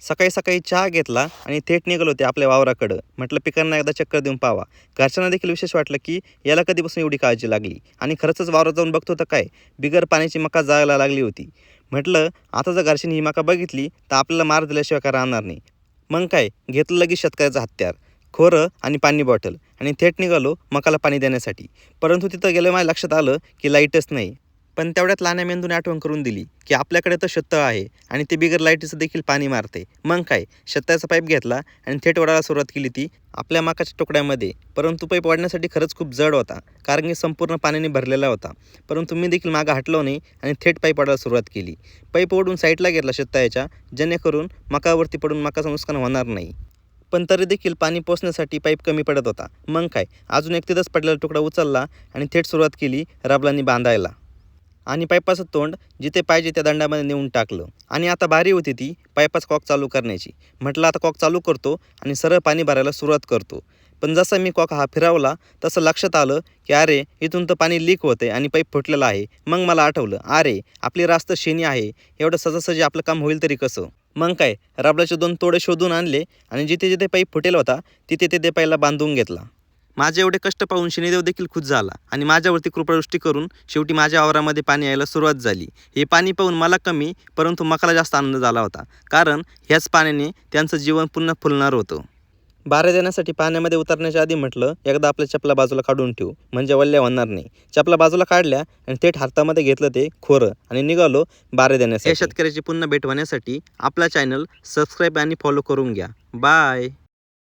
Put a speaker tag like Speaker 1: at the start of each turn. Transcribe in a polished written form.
Speaker 1: सकाळी सकाळी चहा घेतला आणि थेट निघालो होते आपल्या वावराकडं. म्हटलं पिकांना एकदा चक्कर देऊन पाहावा. घरच्यांना देखील विशेष वाटलं की याला कधीपासून एवढी काळजी लागली. आणि खरंच वावरात जाऊन बघतो तर काय, बिगर पाण्याची मका जायला लागली होती. म्हटलं आता जर घरच्यांनी ही मका बघितली तर आपल्याला मार दिल्याशिवाय काय राहणार नाही. मग काय, घेतलं लगेच शेतकऱ्याचं हत्यार, खोरं आणि पाणी बॉटल आणि थेट निघालो मकाला पाणी देण्यासाठी. परंतु तिथं गेलं माझ्या लक्षात आलं की लाईटच नाही. पण तेवढ्यात लहान्या मेंदूने आठवण करून दिली की आपल्याकडे तर शेततळ आहे आणि ते बिगर लाईटीचं देखील पाणी मारते. मग काय, शेताचा पाईप घेतला आणि थेट ओढायला सुरुवात केली ती आपल्या मकाच्या तुकड्यामध्ये. परंतु पाईप वाढण्यासाठी खरंच खूप जड होता, कारण की संपूर्ण पाण्याने भरलेला होता. परंतु मी देखील मागं हटलो नाही आणि थेट पाईप ओढायला सुरुवात केली. पाईप ओढून साईडला घेतला शेततळ्याच्या, जेणेकरून मकावरती पडून मकाचं नुकसान होणार नाही. पण तरी देखील पाणी पोचण्यासाठी पाईप कमी पडत होता. मग काय, अजून एक तिथंच पडलेला तुकडा उचलला आणि थेट सुरुवात केली रबलांनी बांधायला. आणि पाईपाचं तोंड जिथे पाहिजे त्या दंडामध्ये नेऊन टाकलं. आणि आता बारी होती ती पाईपाचं कॉक चालू करण्याची. म्हटलं आता कॉक चालू करतो आणि सरळ पाणी भरायला सुरुवात करतो. पण जसा मी कॉक हा फिरवला तसं लक्षात आलं की अरे, इथून तर पाणी लीक होतं आहे आणि पाईप फुटलेला आहे. मग मला आठवलं, अरे आपली रास्त शेणी आहे, एवढं सहजासहजी आपलं काम होईल तरी कसं. मग काय, रबलाचे 2 तोडे शोधून आणले आणि जिथे जिथे पाईप फुटेल होता तिथे तिथे पाईपला बांधून घेतला. माझे एवढे कष्ट पाहून शनिदेव देखील खुश झाला आणि माझ्यावरती कृपादृष्टी करून शेवटी माझ्या वावरामध्ये पाणी यायला सुरुवात झाली. हे पाणी पाहून मला कमी, परंतु मकाला जास्त आनंद झाला होता, कारण ह्याच पाण्याने त्यांचं जीवन पुन्हा फुलणार होतं. बारे देण्यासाठी पाण्यामध्ये उतरण्याच्या आधी म्हटलं एकदा आपल्या चपला बाजूला काढून ठेवू, म्हणजे वल्ल्या होणार नाही. चपला बाजूला काढल्या आणि थेट हातामध्ये घेतलं ते खोरं आणि निघालो बारे देण्यासाठी. या शेतकऱ्याची पुन्हा भेट होण्यासाठी आपला चॅनल सबस्क्राईब आणि फॉलो करून घ्या. बाय.